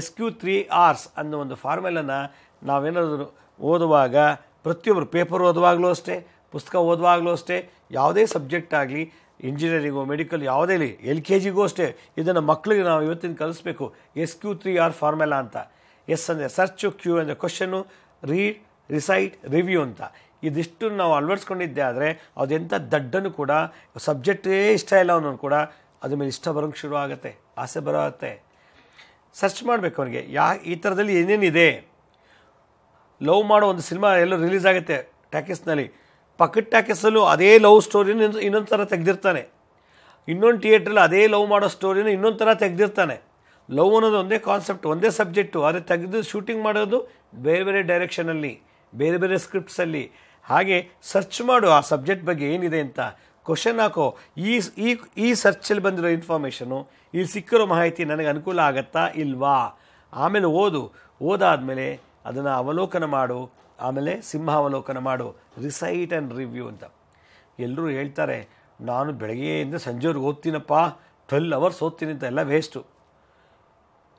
SQ3Rs ಅನ್ನೋ ಒಂದು ಫಾರ್ಮುಲನ ನಾವೇನಾದರೂ ಓದುವಾಗ, ಪ್ರತಿಯೊಬ್ಬರು ಪೇಪರ್ ಓದುವಾಗಲೂ ಅಷ್ಟೇ, ಪುಸ್ತಕ ಓದುವಾಗಲೂ ಅಷ್ಟೇ, ಯಾವುದೇ ಸಬ್ಜೆಕ್ಟ್ ಆಗಲಿ, ಇಂಜಿನಿಯರಿಂಗು, ಮೆಡಿಕಲ್, ಯಾವುದೇ ಇರಲಿ, LKGಗೂ ಅಷ್ಟೇ ಇದನ್ನು ಮಕ್ಕಳಿಗೆ ನಾವು ಇವತ್ತಿನ ಕಲಿಸ್ಬೇಕು. SQ3R ಫಾರ್ಮುಲಾ ಅಂತ. ಎಸ್ ಅಂದರೆ ಸರ್ಚು, ಕ್ಯೂ ಅಂದರೆ ಕ್ವಶನ್ನು, ರೀಡ್, ರಿಸೈಟ್, ರಿವ್ಯೂ ಅಂತ. ಇದಿಷ್ಟು ನಾವು ಅಳವಡಿಸ್ಕೊಂಡಿದ್ದೆ ಆದರೆ ಅದೆಂಥ ದಡ್ಡನು ಕೂಡ ಸಬ್ಜೆಕ್ಟೇ ಇಷ್ಟ ಇಲ್ಲ ಅವನು ಕೂಡ ಅದ್ರ ಮೇಲೆ ಇಷ್ಟ ಬರೋಂಗೆ ಶುರು ಆಗುತ್ತೆ, ಆಸೆ ಬರುತ್ತೆ. ಸರ್ಚ್ ಮಾಡಬೇಕು ಅವನಿಗೆ, ಈ ಥರದಲ್ಲಿ ಏನೇನಿದೆ. ಲವ್ ಮಾಡೋ ಒಂದು ಸಿನಿಮಾ ಎಲ್ಲೋ ರಿಲೀಸ್ ಆಗುತ್ತೆ ಟ್ಯಾಕಿಸ್ನಲ್ಲಿ, ಪಕ್ಕದ ಟ್ಯಾಕಿಸಲ್ಲೂ ಅದೇ ಲವ್ ಸ್ಟೋರಿನ ಇನ್ನೊಂದು ಥರ ತೆಗೆದಿರ್ತಾನೆ, ಇನ್ನೊಂದು ಥಿಯೇಟ್ರಲ್ಲಿ ಅದೇ ಲವ್ ಮಾಡೋ ಸ್ಟೋರಿನ ಇನ್ನೊಂದು ಥರ ತೆಗೆದಿರ್ತಾನೆ. ಲವ್ ಅನ್ನೋದು ಒಂದೇ ಕಾನ್ಸೆಪ್ಟ್, ಒಂದೇ ಸಬ್ಜೆಕ್ಟು, ಆದರೆ ತೆಗೆದು ಶೂಟಿಂಗ್ ಮಾಡೋದು ಬೇರೆ ಬೇರೆ ಡೈರೆಕ್ಷನಲ್ಲಿ, ಬೇರೆ ಬೇರೆ ಸ್ಕ್ರಿಪ್ಟ್ಸಲ್ಲಿ. ಹಾಗೆ ಸರ್ಚ್ ಮಾಡು ಆ ಸಬ್ಜೆಕ್ಟ್ ಬಗ್ಗೆ ಏನಿದೆ ಅಂತ, ಕ್ವಶನ್ ಹಾಕೋ. ಈ ಸರ್ಚಲ್ಲಿ ಬಂದಿರೋ ಇನ್ಫಾರ್ಮೇಷನು, ಇಲ್ಲಿ ಸಿಕ್ಕಿರೋ ಮಾಹಿತಿ ನನಗೆ ಅನುಕೂಲ ಆಗತ್ತಾ ಇಲ್ವಾ. ಆಮೇಲೆ ಓದಾದಮೇಲೆ ಅದನ್ನು ಅವಲೋಕನ ಮಾಡು, ಆಮೇಲೆ ಸಿಂಹಾವಲೋಕನ ಮಾಡು, ರಿಸೈಟ್ ಆ್ಯಂಡ್ ರಿವ್ಯೂ ಅಂತ. ಎಲ್ಲರೂ ಹೇಳ್ತಾರೆ ನಾನು ಬೆಳಗ್ಗೆಯಿಂದ ಸಂಜೆವರೆಗೆ ಓದ್ತೀನಪ್ಪ, 12 hours ಓದ್ತೀನಿ ಅಂತ. ಎಲ್ಲ ವೇಸ್ಟು.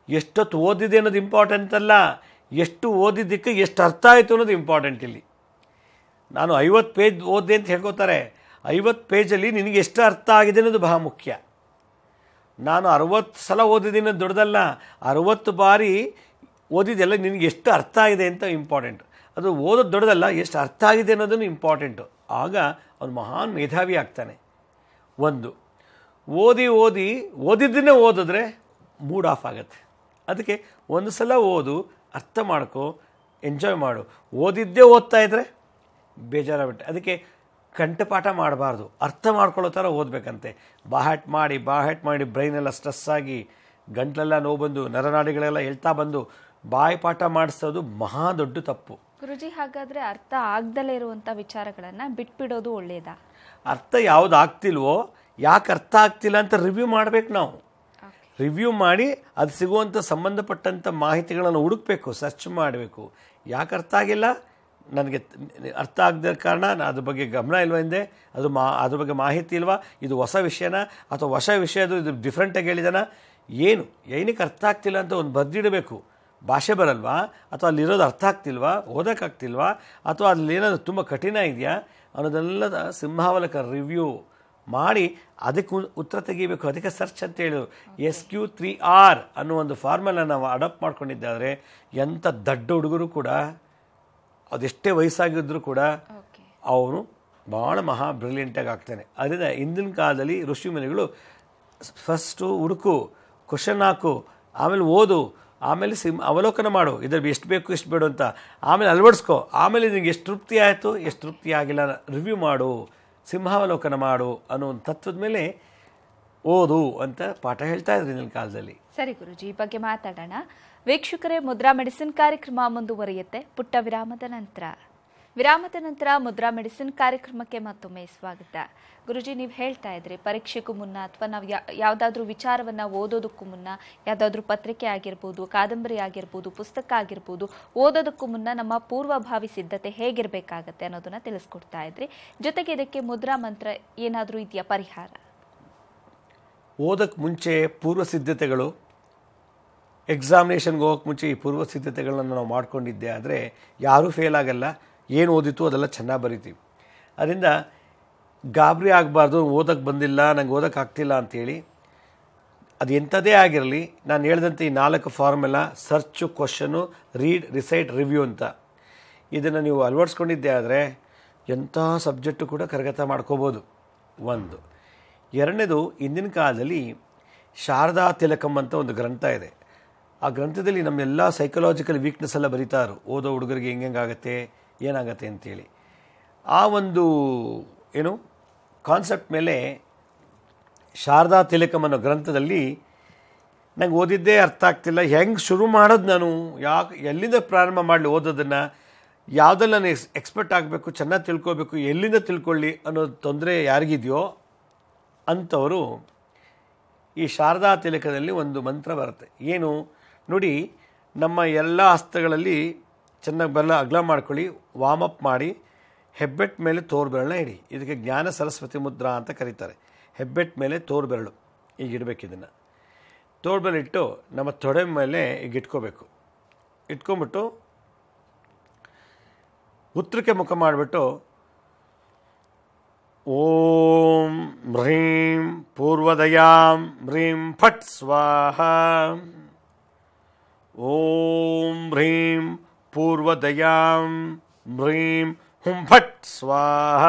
ಎಷ್ಟೊತ್ತು ಓದಿದೆ ಅನ್ನೋದು ಇಂಪಾರ್ಟೆಂಟ್ ಅಲ್ಲ, ಎಷ್ಟು ಓದಿದ್ದಕ್ಕೆ ಎಷ್ಟು ಅರ್ಥ ಆಯಿತು ಅನ್ನೋದು ಇಂಪಾರ್ಟೆಂಟ್. ಇಲ್ಲಿ ನಾನು 50 ಪೇಜ್ ಓದಿದೆ ಅಂತ ಹೇಳ್ಕೋತಾರೆ, 50 ಪೇಜಲ್ಲಿ ನಿನಗೆ ಎಷ್ಟು ಅರ್ಥ ಆಗಿದೆ ಅನ್ನೋದು ಬಹಳ ಮುಖ್ಯ. ನಾನು 60 ಸಲ ಓದಿದ್ದೀನಿ ಅನ್ನೋದು ದೊಡ್ಡದಲ್ಲ, 60 ಬಾರಿ ಓದಿದೆಲ್ಲ ನಿನಗೆ ಎಷ್ಟು ಅರ್ಥ ಆಗಿದೆ ಅಂತ ಇಂಪಾರ್ಟೆಂಟ್. ಅದು ಓದೋದು ದೊಡ್ಡದಲ್ಲ, ಎಷ್ಟು ಅರ್ಥ ಆಗಿದೆ ಅನ್ನೋದನ್ನು ಇಂಪಾರ್ಟೆಂಟು. ಆಗ ಅವನು ಮಹಾನ್ ಮೇಧಾವಿ ಆಗ್ತಾನೆ. ಓದಿದ್ದನ್ನೇ ಓದಿದ್ರೆ ಮೂಡ್ ಆಫ್ ಆಗುತ್ತೆ. ಅದಕ್ಕೆ ಒಂದು ಸಲ ಓದು, ಅರ್ಥ ಮಾಡ್ಕೋ, ಎಂಜಾಯ್ ಮಾಡು. ಓದಿದ್ದೇ ಓದ್ತಾ ಇದ್ದರೆ ಬೇಜಾರಾಗ್ಬಿಟ್ಟೆ. ಅದಕ್ಕೆ ಕಂಠಪಾಠ ಮಾಡಬಾರ್ದು, ಅರ್ಥ ಮಾಡ್ಕೊಳ್ಳೋ ಥರ ಓದಬೇಕಂತೆ. ಬಾಹ್ಯಾಟ್ ಮಾಡಿ ಬ್ರೈನೆಲ್ಲ ಸ್ಟ್ರೆಸ್ ಆಗಿ, ಗಂಟ್ಲೆಲ್ಲ ನೋವು ಬಂದು, ನರನಾಡಿಗಳೆಲ್ಲ ಹೇಳ್ತಾ ಬಂದು ಬಾಯಿ ಪಾಠ ಮಾಡಿಸೋದು ಮಹಾ ದೊಡ್ಡ ತಪ್ಪು. ಗುರುಜಿ, ಹಾಗಾದರೆ ಅರ್ಥ ಆಗ್ದಲೇ ಇರುವಂಥ ವಿಚಾರಗಳನ್ನು ಬಿಟ್ಬಿಡೋದು ಒಳ್ಳೆಯದಾ? ಅರ್ಥ ಯಾವುದು ಆಗ್ತಿಲ್ವೋ, ಯಾಕೆ ಅರ್ಥ ಆಗ್ತಿಲ್ಲ ಅಂತ ರಿವ್ಯೂ ಮಾಡಬೇಕು ನಾವು. ರಿವ್ಯೂ ಮಾಡಿ ಅದು ಸಿಗುವಂಥ ಸಂಬಂಧಪಟ್ಟಂಥ ಮಾಹಿತಿಗಳನ್ನು ಹುಡುಕಬೇಕು, ಸರ್ಚ್ ಮಾಡಬೇಕು. ಯಾಕೆ ಅರ್ಥ ಆಗಿಲ್ಲ, ನನಗೆ ಅರ್ಥ ಆಗದ ಕಾರಣ ಅದ್ರ ಬಗ್ಗೆ ಗಮನ ಇಲ್ವ ಹಿಂದೆ, ಅದ್ರ ಬಗ್ಗೆ ಮಾಹಿತಿ ಇಲ್ವಾ, ಇದು ಹೊಸ ವಿಷಯನ ಅಥವಾ ಹೊಸ ವಿಷಯದು ಇದು ಡಿಫ್ರೆಂಟಾಗಿ ಹೇಳಿದಾನ, ಏನಕ್ಕೆ ಅರ್ಥ ಆಗ್ತಿಲ್ಲ ಅಂತ ಒಂದು ಬರೆದಿಡಬೇಕು. ಭಾಷೆ ಬರಲ್ವಾ, ಅಥವಾ ಅಲ್ಲಿರೋದು ಅರ್ಥ ಆಗ್ತಿಲ್ವಾ, ಓದೋಕ್ಕಾಗ್ತಿಲ್ವಾ, ಅಥವಾ ಅಲ್ಲಿ ಏನಾದರೂ ತುಂಬ ಕಠಿಣ ಇದೆಯಾ ಅನ್ನೋದೆಲ್ಲದ ಸಿಂಹಾವಲಕ ರಿವ್ಯೂ ಮಾಡಿ ಅದಕ್ಕೆ ಉತ್ತರ ತೆಗಿಬೇಕು. ಅದಕ್ಕೆ ಸರ್ಚ್ ಅಂತ ಹೇಳಿದ್ರು. SQ3R ಅನ್ನೋ ಒಂದು ಫಾರ್ಮುಲಾ ನಾವು ಅಡಾಪ್ಟ್ ಮಾಡ್ಕೊಂಡಿದ್ದಾದರೆ ಎಂಥ ದಡ್ಡ ಹುಡುಗರು ಕೂಡ, ಅದೆಷ್ಟೇ ವಯಸ್ಸಾಗಿದ್ದರೂ ಕೂಡ ಅವನು ಭಾಳ ಮಹಾ ಬ್ರಿಲಿಯಂಟಾಗಿ ಆಗ್ತಾನೆ. ಅದರಿಂದ ಹಿಂದಿನ ಕಾಲದಲ್ಲಿ ಋಷಿಮುನಿಗಳು ಫಸ್ಟು ಹುಡುಕು, ಕ್ವಶನ್ ಹಾಕು, ಆಮೇಲೆ ಓದು, ಆಮೇಲೆ ಅವಲೋಕನ ಮಾಡು, ಇದ್ರಲ್ಲಿ ಎಷ್ಟು ಬೇಕು ಎಷ್ಟು ಬೇಡ ಅಂತ, ಆಮೇಲೆ ಅಳವಡಿಸ್ಕೊ. ಆಮೇಲೆ ನಿನಗೆ ಎಷ್ಟು ತೃಪ್ತಿ ಆಯಿತು ಎಷ್ಟು ತೃಪ್ತಿ ಆಗಿಲ್ಲ ರಿವ್ಯೂ ಮಾಡು, ಸಿಂಹಾವಲೋಕನ ಮಾಡು ಅನ್ನೋ ಒಂದು ತತ್ವದ ಮೇಲೆ ಓದು ಅಂತ ಪಾಠ ಹೇಳ್ತಾ ಇದ್ರು ಹಿಂದಿನ ಕಾಲದಲ್ಲಿ. ಸರಿ ಗುರುಜಿ, ಈ ಬಗ್ಗೆ ಮಾತಾಡೋಣ. ವೀಕ್ಷಕರೇ, ಮುದ್ರಾ ಮೆಡಿಸಿನ್ ಕಾರ್ಯಕ್ರಮ ಮುಂದುವರಿಯುತ್ತೆ ಪುಟ್ಟ ವಿರಾಮದ ನಂತರ ಮುದ್ರಾ ಮೆಡಿಸಿನ್ ಕಾರ್ಯಕ್ರಮಕ್ಕೆ ಮತ್ತೊಮ್ಮೆ ಸ್ವಾಗತ. ಗುರುಜಿ, ನೀವು ಹೇಳ್ತಾ ಇದ್ರಿ ಪರೀಕ್ಷೆಗೂ ಮುನ್ನ ಅಥವಾ ನಾವು ಯಾವುದಾದ್ರೂ ವಿಚಾರವನ್ನು ಓದೋದಕ್ಕೂ ಮುನ್ನ, ಯಾವುದಾದ್ರೂ ಪತ್ರಿಕೆ ಆಗಿರ್ಬೋದು, ಕಾದಂಬರಿ ಆಗಿರ್ಬೋದು, ಪುಸ್ತಕ ಆಗಿರ್ಬೋದು, ಓದೋದಕ್ಕೂ ಮುನ್ನ ನಮ್ಮ ಪೂರ್ವಭಾವಿ ಸಿದ್ಧತೆ ಹೇಗಿರಬೇಕಾಗತ್ತೆ ಅನ್ನೋದನ್ನು ತಿಳಿಸ್ಕೊಡ್ತಾ ಇದ್ರಿ. ಜೊತೆಗೆ ಇದಕ್ಕೆ ಮುದ್ರಾ ಮಂತ್ರ ಏನಾದರೂ ಇದೆಯಾ ಪರಿಹಾರ? ಓದೋಕ್ಕೆ ಮುಂಚೆ ಪೂರ್ವ ಸಿದ್ಧತೆಗಳು, ಎಕ್ಸಾಮಿನೇಷನ್ಗೆ ಹೋಗೋಕ್ಕೆ ಮುಂಚೆ ಈ ಪೂರ್ವ ಸಿದ್ಧತೆಗಳನ್ನ ನಾವು ಮಾಡ್ಕೊಂಡಿದ್ದೆ ಆದರೆ ಯಾರೂ ಫೇಲ್ ಆಗಲ್ಲ. ಏನು ಓದಿತ್ತು ಅದೆಲ್ಲ ಚೆನ್ನಾಗಿ ಬರಿತೀವಿ. ಅದರಿಂದ ಗಾಬರಿ ಆಗಬಾರ್ದು, ಓದೋಕ್ಕೆ ಬಂದಿಲ್ಲ, ನಂಗೆ ಓದೋಕ್ಕೆ ಆಗ್ತಿಲ್ಲ ಅಂಥೇಳಿ. ಅದು ಎಂಥದೇ ಆಗಿರಲಿ, ನಾನು ಹೇಳಿದಂತೆ ಈ 4 formula search, question, read, recite, review ಅಂತ ಇದನ್ನು ನೀವು ಅಳವಡಿಸ್ಕೊಂಡಿದ್ದೆ ಆದರೆ ಎಂಥ ಸಬ್ಜೆಕ್ಟು ಕೂಡ ಕರಗತ ಮಾಡ್ಕೋಬೋದು. ಒಂದು. ಎರಡನೇದು, ಇಂದಿನ ಕಾಲದಲ್ಲಿ ಶಾರದಾ ತಿಲಕಂ ಅಂತ ಒಂದು ಗ್ರಂಥ ಇದೆ. ಆ ಗ್ರಂಥದಲ್ಲಿ ನಮ್ಮೆಲ್ಲ ಸೈಕಲಾಜಿಕಲ್ ವೀಕ್ನೆಸ್ ಎಲ್ಲ ಬರೀತಾರು, ಓದೋ ಹುಡುಗರಿಗೆ ಹೆಂಗಾಗತ್ತೆ, ಏನಾಗತ್ತೆ ಅಂತೇಳಿ. ಆ ಒಂದು ಕಾನ್ಸೆಪ್ಟ್ ಮೇಲೆ ಶಾರದಾ ತಿಲಕಂ ಅನ್ನೋ ಗ್ರಂಥದಲ್ಲಿ ನಂಗೆ ಓದಿದ್ದೇ ಅರ್ಥ ಆಗ್ತಿಲ್ಲ, ಹೆಂಗೆ ಶುರು ಮಾಡೋದು, ನಾನು ಎಲ್ಲಿಂದ ಪ್ರಾರಂಭ ಮಾಡಲಿ ಓದೋದನ್ನು, ಯಾವುದೆಲ್ಲ ನಾನು ಎಕ್ಸ್ಪರ್ಟ್ ಆಗಬೇಕು, ಚೆನ್ನಾಗಿ ತಿಳ್ಕೊಬೇಕು, ಎಲ್ಲಿಂದ ತಿಳ್ಕೊಳ್ಳಿ ಅನ್ನೋ ತೊಂದರೆ ಯಾರಿಗಿದೆಯೋ ಅಂಥವರು ಈ ಶಾರದಾ ತಿಲಕದಲ್ಲಿ ಒಂದು ಮಂತ್ರ ಬರುತ್ತೆ. ಏನು ನೋಡಿ, ನಮ್ಮ ಎಲ್ಲ ಹಸ್ತಗಳಲ್ಲಿ ಚೆನ್ನಾಗಿ ಅಗಲ ಮಾಡ್ಕೊಳ್ಳಿ, ವಾರ್ಮಪ್ ಮಾಡಿ, ಹೆಬ್ಬೆಟ್ ಮೇಲೆ ತೋರ್ಬೆರಳನ್ನ ಇಡಿ. ಇದಕ್ಕೆ ಜ್ಞಾನ ಸರಸ್ವತಿ ಮುದ್ರಾ ಅಂತ ಕರೀತಾರೆ. ಹೆಬ್ಬೆಟ್ ಮೇಲೆ ತೋರ್ಬೆರಳು ಈಗ ಇಡಬೇಕು. ಇದನ್ನು ತೋರ್ಬೆರಳಿಟ್ಟು ನಮ್ಮ ತೊಡೆ ಮೇಲೆ ಈಗ ಇಟ್ಕೋಬೇಕು. ಇಟ್ಕೊಂಬಿಟ್ಟು ಉತ್ತರಕ್ಕೆ ಮುಖ ಮಾಡಿಬಿಟ್ಟು ಓಂ ಹ್ರೀಂ ಪೂರ್ವದಯಾಂ ಹ್ರೀಂ ಫಟ್ ಸ್ವಾಹ, ಓಂ ಹ್ರೀಂ ಪೂರ್ವದಯಾಂ ಹ್ರೀಂ ಹುಂ ಫಟ್ ಸ್ವಾಹ,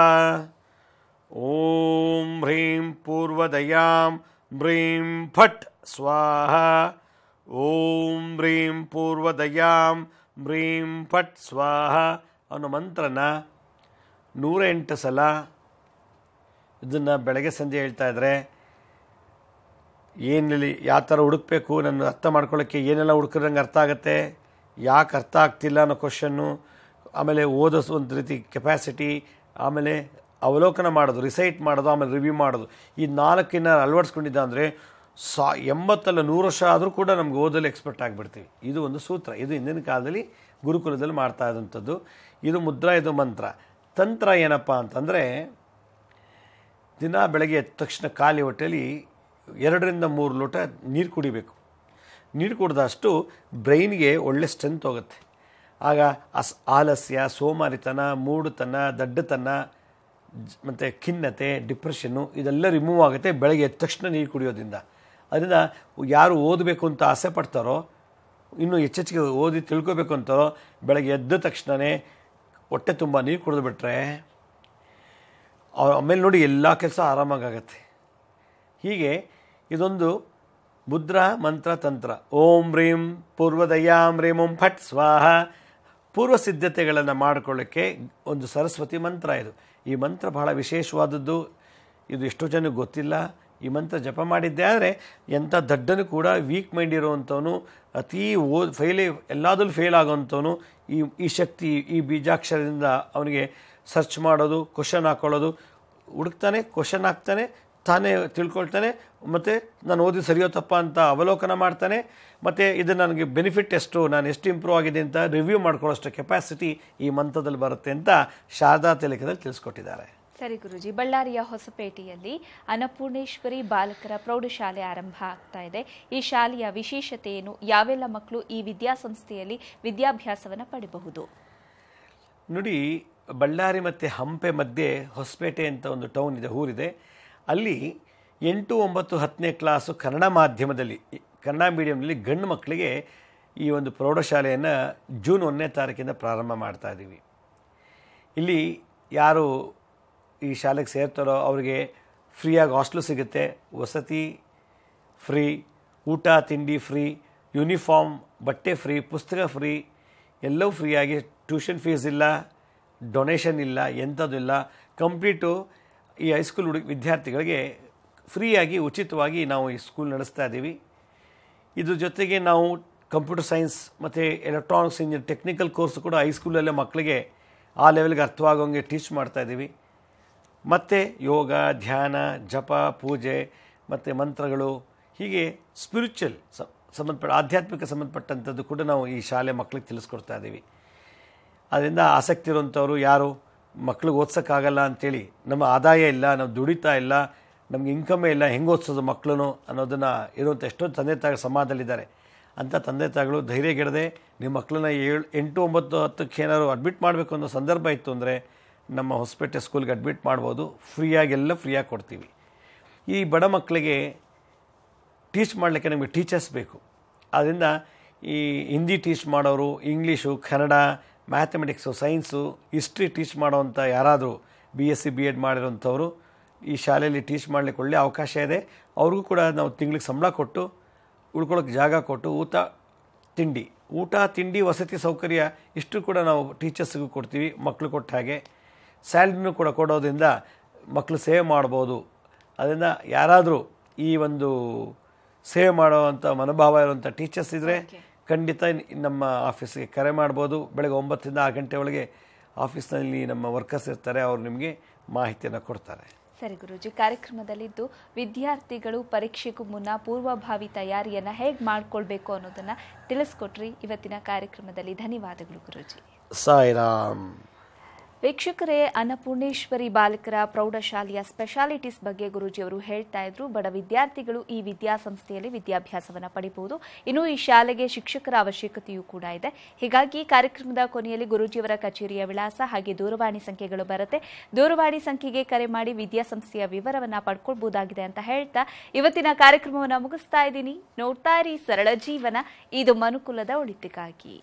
ಓಂ ಹ್ರೀಂ ಪೂರ್ವದಯಾಂ ಹ್ರೀಂ ಫಟ್ ಸ್ವಾಹ, ಓಂ ಹ್ರೀಂ ಪೂರ್ವದಯಾಂ ಹ್ರೀಂ ಫಟ್ ಸ್ವಾಹ ಅನ್ನೋ ಮಂತ್ರನ 108 ಸಲ ಇದನ್ನು ಬೆಳಗ್ಗೆ ಸಂಜೆ ಹೇಳ್ತಾ ಇದ್ದರೆ ಏನಲ್ಲಿ ಯಾವ ಥರ ಹುಡುಕಬೇಕು, ನನ್ನ ಅರ್ಥ ಮಾಡ್ಕೊಳ್ಳೋಕ್ಕೆ ಏನೆಲ್ಲ ಹುಡುಕಿದ್ರೆ ನಂಗೆ ಅರ್ಥ ಆಗುತ್ತೆ, ಯಾಕೆ ಅರ್ಥ ಆಗ್ತಿಲ್ಲ ಅನ್ನೋ ಕ್ವಶನ್ನು, ಆಮೇಲೆ ಓದೋ ಒಂದು ರೀತಿ ಕೆಪಾಸಿಟಿ, ಆಮೇಲೆ ಅವಲೋಕನ ಮಾಡೋದು, ರಿಸೈಟ್ ಮಾಡೋದು, ಆಮೇಲೆ ರಿವ್ಯೂ ಮಾಡೋದು, ಈ 4 ಅಳವಡಿಸ್ಕೊಂಡಿದ್ದ ಅಂದರೆ 80 ಅಲ್ಲ 100 ವರ್ಷ ಆದರೂ ಕೂಡ ನಮ್ಗೆ ಓದಲು ಎಕ್ಸ್ಪರ್ಟ್ ಆಗಿಬಿಡ್ತೀವಿ. ಇದು ಒಂದು ಸೂತ್ರ. ಇದು ಹಿಂದಿನ ಕಾಲದಲ್ಲಿ ಗುರುಕುಲದಲ್ಲಿ ಮಾಡ್ತಾ ಇದ್ದಂಥದ್ದು. ಇದು ಮುದ್ರಾ, ಇದು ಮಂತ್ರ. ತಂತ್ರ ಏನಪ್ಪ ಅಂತಂದರೆ, ದಿನ ಬೆಳಗ್ಗೆ ಎದ್ದ ತಕ್ಷಣ ಖಾಲಿ ಹೊಟ್ಟೆಯಲ್ಲಿ 2 ರಿಂದ 3 ಲೋಟ ನೀರು ಕುಡಿಬೇಕು. ನೀರು ಕುಡಿದಷ್ಟು ಬ್ರೈನ್ಗೆ ಒಳ್ಳೆ ಸ್ಟ್ರೆಂತ್ ಹೋಗುತ್ತೆ. ಆಗ ಆಲಸ್ಯ, ಸೋಮಾರಿತನ, ಮೂಡುತನ, ದಡ್ಡತನ ಮತ್ತು ಖಿನ್ನತೆ, ಡಿಪ್ರೆಷನ್ನು ಇದೆಲ್ಲ ರಿಮೂವ್ ಆಗುತ್ತೆ ಬೆಳಗ್ಗೆ ಎದ್ದ ತಕ್ಷಣ ನೀರು ಕುಡಿಯೋದ್ರಿಂದ. ಅದರಿಂದ ಯಾರು ಓದಬೇಕು ಅಂತ ಆಸೆ ಪಡ್ತಾರೋ, ಇನ್ನೂ ಹೆಚ್ಚೆಚ್ಚಿಗೆ ಓದಿ ತಿಳ್ಕೊಬೇಕು ಅಂತಾರೋ, ಬೆಳಗ್ಗೆ ಎದ್ದ ತಕ್ಷಣವೇ ಹೊಟ್ಟೆ ತುಂಬ ನೀರು ಕುಡಿದ್ಬಿಟ್ರೆ ಆಮೇಲೆ ನೋಡಿ ಎಲ್ಲ ಕೆಲಸ ಆರಾಮಾಗತ್ತೆ. ಹೀಗೆ ಇದೊಂದು ಮುದ್ರಾ, ಮಂತ್ರ, ತಂತ್ರ. ಓಂ ಹ್ರೀಂ ಪೂರ್ವದಯಾಂ ಹ್ರೀಂ ಓಂ ಫಟ್ ಸ್ವಾಹ. ಪೂರ್ವ ಸಿದ್ಧತೆಗಳನ್ನು ಮಾಡಿಕೊಳ್ಳೋಕ್ಕೆ ಒಂದು ಸರಸ್ವತಿ ಮಂತ್ರ ಇದು. ಈ ಮಂತ್ರ ಬಹಳ ವಿಶೇಷವಾದದ್ದು. ಇದು ಎಷ್ಟೋ ಜನಕ್ಕೆ ಗೊತ್ತಿಲ್ಲ. ಈ ಮಂತ್ರ ಜಪ ಮಾಡಿದ್ದೆ ಆದರೆ ಎಂಥ ದಡ್ಡನು ಕೂಡ, ವೀಕ್ ಮೈಂಡ್ ಇರೋವಂಥವನು, ಅತೀ ಎಲ್ಲದಲ್ಲೂ ಫೇಲ್ ಆಗೋವಂಥವನು ಈ ಶಕ್ತಿ, ಈ ಬೀಜಾಕ್ಷರದಿಂದ ಅವನಿಗೆ ಸರ್ಚ್ ಮಾಡೋದು, ಕ್ವಶನ್ ಹಾಕ್ಕೊಳ್ಳೋದು, ಹುಡುಕ್ತಾನೆ, ಕ್ವಶನ್ ಹಾಕ್ತಾನೆ, ತಾನೇ ತಿಳ್ಕೊಳ್ತಾನೆ, ಮತ್ತು ನಾನು ಓದಿ ಸರಿಯೋ ತಪ್ಪ ಅಂತ ಅವಲೋಕನ ಮಾಡ್ತಾನೆ, ಮತ್ತು ಇದು ನನಗೆ ಬೆನಿಫಿಟ್ ಎಷ್ಟು, ನಾನು ಎಷ್ಟು ಇಂಪ್ರೂವ್ ಆಗಿದೆ ಅಂತ ರಿವ್ಯೂ ಮಾಡ್ಕೊಳ್ಳೋಷ್ಟು ಕೆಪಾಸಿಟಿ ಈ ಮಂತ್ರದಲ್ಲಿ ಬರುತ್ತೆ ಅಂತ ಶಾರದಾ ತಿಲಕದಲ್ಲಿ ತಿಳಿಸ್ಕೊಟ್ಟಿದ್ದಾರೆ. ಸರಿ ಗುರುಜಿ, ಬಳ್ಳಾರಿಯ ಹೊಸಪೇಟೆಯಲ್ಲಿ ಅನ್ನಪೂರ್ಣೇಶ್ವರಿ ಬಾಲಕರ ಪ್ರೌಢಶಾಲೆ ಆರಂಭ ಆಗ್ತಾ ಇದೆ. ಈ ಶಾಲೆಯ ವಿಶೇಷತೆ ಏನು? ಯಾವೆಲ್ಲ ಮಕ್ಕಳು ಈ ವಿದ್ಯಾಸಂಸ್ಥೆಯಲ್ಲಿ ವಿದ್ಯಾಭ್ಯಾಸವನ್ನು ಪಡೆಯಬಹುದು? ನೋಡಿ, ಬಳ್ಳಾರಿ ಮತ್ತು ಹಂಪೆ ಮಧ್ಯೆ ಹೊಸಪೇಟೆ ಅಂತ ಒಂದು ಟೌನ್ ಇದೆ, ಊರಿದೆ. ಅಲ್ಲಿ 8, 9, 10ನೇ ಕ್ಲಾಸು ಕನ್ನಡ ಮಾಧ್ಯಮದಲ್ಲಿ, ಕನ್ನಡ ಮೀಡಿಯಂನಲ್ಲಿ ಗಂಡು ಮಕ್ಕಳಿಗೆ ಈ ಒಂದು ಪ್ರೌಢಶಾಲೆಯನ್ನು ಜೂನ್ 1ನೇ ತಾರೀಕಿಂದ ಪ್ರಾರಂಭ ಮಾಡ್ತಾ ಇದ್ದೀವಿ. ಇಲ್ಲಿ ಯಾರು ಈ ಶಾಲೆಗೆ ಸೇರ್ತಾರೋ ಅವರಿಗೆ ಫ್ರೀಯಾಗಿ ಹಾಸ್ಟೆಲು ಸಿಗುತ್ತೆ, ವಸತಿ ಫ್ರೀ, ಊಟ ತಿಂಡಿ ಫ್ರೀ, ಯೂನಿಫಾರ್ಮ್, ಬಟ್ಟೆ ಫ್ರೀ, ಪುಸ್ತಕ ಫ್ರೀ, ಎಲ್ಲವೂ ಫ್ರೀಯಾಗಿ, ಟ್ಯೂಷನ್ ಫೀಸ್ ಇಲ್ಲ, ಡೊನೇಷನ್ ಇಲ್ಲ, ಎಂಥದ್ದು ಇಲ್ಲ. ಕಂಪ್ಲೀಟು ಈ ಹೈಸ್ಕೂಲ್ ವಿದ್ಯಾರ್ಥಿಗಳಿಗೆ ಫ್ರೀಯಾಗಿ, ಉಚಿತವಾಗಿ ನಾವು ಈ ಸ್ಕೂಲ್ ನಡೆಸ್ತಾ ಇದ್ದೀವಿ. ಇದ್ರ ಜೊತೆಗೆ ನಾವು ಕಂಪ್ಯೂಟರ್ ಸೈನ್ಸ್ ಮತ್ತು ಎಲೆಕ್ಟ್ರಾನಿಕ್ಸ್ ಇಂಜಿನಿಯರ್ ಟೆಕ್ನಿಕಲ್ ಕೋರ್ಸ್ ಕೂಡ ಹೈಸ್ಕೂಲಲ್ಲೇ ಮಕ್ಕಳಿಗೆ ಆ ಲೆವೆಲ್ಗೆ ಅರ್ಥವಾಗೋಂಗೆ ಟೀಚ್ ಮಾಡ್ತಾಯಿದ್ದೀವಿ. ಮತ್ತು ಯೋಗ, ಧ್ಯಾನ, ಜಪ, ಪೂಜೆ ಮತ್ತು ಮಂತ್ರಗಳು, ಹೀಗೆ ಸ್ಪಿರಿಚುವಲ್ ಆಧ್ಯಾತ್ಮಿಕ ಸಂಬಂಧಪಟ್ಟಂಥದ್ದು ಕೂಡ ನಾವು ಈ ಶಾಲೆ ಮಕ್ಕಳಿಗೆ ತಿಳಿಸ್ಕೊಡ್ತಾ ಇದ್ದೀವಿ. ಅದರಿಂದ ಆಸಕ್ತಿ ಇರುವಂಥವ್ರು ಯಾರು ಮಕ್ಕಳಿಗೆ ಓದ್ಸೋಕ್ಕಾಗಲ್ಲ ಅಂಥೇಳಿ, ನಮ್ಮ ಆದಾಯ ಇಲ್ಲ, ನಾವು ದುಡಿತಾ ಇಲ್ಲ, ನಮಗೆ ಇನ್ಕಮೇ ಇಲ್ಲ, ಹೆಂಗೆ ಓದಿಸೋದು ಮಕ್ಕಳು ಅನ್ನೋದನ್ನು ಇರುವಂಥ ಎಷ್ಟೋ ತಂದೆ ತಾಯಿ ಸಮಾಜದಲ್ಲಿದ್ದಾರೆ. ಅಂಥ ತಂದೆ ತಾಯಿಗಳು ಧೈರ್ಯಗೆಡದೆ ನಿಮ್ಮ ಮಕ್ಕಳನ್ನ 7, 8, 9, 10ಕ್ಕೆ ಏನಾದ್ರು ಅಡ್ಮಿಟ್ ಮಾಡಬೇಕು ಅನ್ನೋ ಸಂದರ್ಭ ಇತ್ತು ಅಂದರೆ ನಮ್ಮ ಹೊಸಪೇಟೆ ಸ್ಕೂಲ್ಗೆ ಅಡ್ಮಿಟ್ ಮಾಡ್ಬೋದು. ಫ್ರೀಯಾಗಿ ಕೊಡ್ತೀವಿ. ಈ ಬಡ ಮಕ್ಕಳಿಗೆ ಟೀಚ್ ಮಾಡಲಿಕ್ಕೆ ನಮಗೆ ಟೀಚರ್ಸ್ ಬೇಕು. ಆದ್ದರಿಂದ ಈ ಹಿಂದಿ ಟೀಚ್ ಮಾಡೋರು, English, Kannada, mathematics, science, history teach ಮಾಡೋವಂಥ ಯಾರಾದರೂ BSc B.Ed ಮಾಡಿರೋಂಥವ್ರು ಈ ಶಾಲೆಯಲ್ಲಿ ಟೀಚ್ ಮಾಡಲಿಕ್ಕೆ ಒಳ್ಳೆಯ ಅವಕಾಶ ಇದೆ. ಅವ್ರಿಗೂ ಕೂಡ ನಾವು ತಿಂಗಳಿಗೆ ಸಂಬಳ ಕೊಟ್ಟು ಉಳ್ಕೊಳ್ಳೋಕ್ಕೆ ಜಾಗ ಕೊಟ್ಟು ಊಟ ತಿಂಡಿ ವಸತಿ ಸೌಕರ್ಯ ಇಷ್ಟು ಕೂಡ ನಾವು ಟೀಚರ್ಸ್ಗೂ ಕೊಡ್ತೀವಿ. ಮಕ್ಕಳು ಕೊಟ್ಟ ಹಾಗೆ ಸ್ಯಾಲ್ರಿನೂ ಕೂಡ ಕೊಡೋದ್ರಿಂದ ಮಕ್ಕಳು ಸೇವೆ ಮಾಡ್ಬೋದು. ಅದರಿಂದ ಯಾರಾದರೂ ಈ ಒಂದು ಸೇವೆ ಮಾಡೋವಂಥ ಮನೋಭಾವ ಇರುವಂಥ ಟೀಚರ್ಸ್ ಇದ್ದರೆ ಖಂಡಿತ ನಮ್ಮ ಆಫೀಸ್ಗೆ ಕರೆ ಮಾಡ್ಬೋದು. ಬೆಳಗ್ಗೆ 9ರಿಂದ 6 ಗಂಟೆ ಒಳಗೆ ಆಫೀಸ್ನಲ್ಲಿ ನಮ್ಮ ವರ್ಕರ್ಸ್ ಇರ್ತಾರೆ, ಅವರು ನಿಮಗೆ ಮಾಹಿತಿಯನ್ನು ಕೊಡ್ತಾರೆ. ಸರಿ ಗುರೂಜಿ, ಕಾರ್ಯಕ್ರಮದಲ್ಲಿದ್ದು ವಿದ್ಯಾರ್ಥಿಗಳು ಪರೀಕ್ಷೆಗೂ ಮುನ್ನ ಪೂರ್ವಭಾವಿ ತಯಾರಿಯನ್ನು ಹೇಗೆ ಮಾಡ್ಕೊಳ್ಬೇಕು ಅನ್ನೋದನ್ನು ತಿಳಿಸ್ಕೊಟ್ರಿ. ಇವತ್ತಿನ ಕಾರ್ಯಕ್ರಮದಲ್ಲಿ ಧನ್ಯವಾದಗಳು ಗುರೂಜಿ. ಸಾಯಿರಾಮ್. ವೀಕ್ಷಕರೇ, ಅನ್ನಪೂರ್ಣೇಶ್ವರಿ ಬಾಲಕರ ಪ್ರೌಢಶಾಲೆಯ ಸ್ಪೆಷಾಲಿಟೀಸ್ ಬಗ್ಗೆ ಗುರೂಜಿಯವರು ಹೇಳ್ತಾ ಇದ್ರು. ಬಡ ವಿದ್ಯಾರ್ಥಿಗಳು ಈ ವಿದ್ಯಾಸಂಸ್ಥೆಯಲ್ಲಿ ವಿದ್ಯಾಭ್ಯಾಸವನ್ನು ಪಡಿಬಹುದು. ಇನ್ನು ಈ ಶಾಲೆಗೆ ಶಿಕ್ಷಕರ ಅವಶ್ಯಕತೆಯೂ ಕೂಡ ಇದೆ. ಹೀಗಾಗಿ ಕಾರ್ಯಕ್ರಮದ ಕೊನೆಯಲ್ಲಿ ಗುರೂಜಿಯವರ ಕಚೇರಿಯ ವಿಳಾಸ ಹಾಗೆ ದೂರವಾಣಿ ಸಂಖ್ಯೆಗಳು ಬರುತ್ತೆ. ದೂರವಾಣಿ ಸಂಖ್ಯೆಗೆ ಕರೆ ಮಾಡಿ ವಿದ್ಯಾಸಂಸ್ಥೆಯ ವಿವರವನ್ನು ಪಡ್ಕೊಳ್ಬಹುದಾಗಿದೆ ಅಂತ ಹೇಳ್ತಾ ಇವತ್ತಿನ ಕಾರ್ಯಕ್ರಮವನ್ನು ಮುಗಿಸ್ತಾ ಇದ್ದೀನಿ. ನೋಡ್ತಾ ಇರಿ ಸರಳ ಜೀವನ, ಇದು ಮನುಕುಲದ ಒಳಿತಿಗಾಗಿ.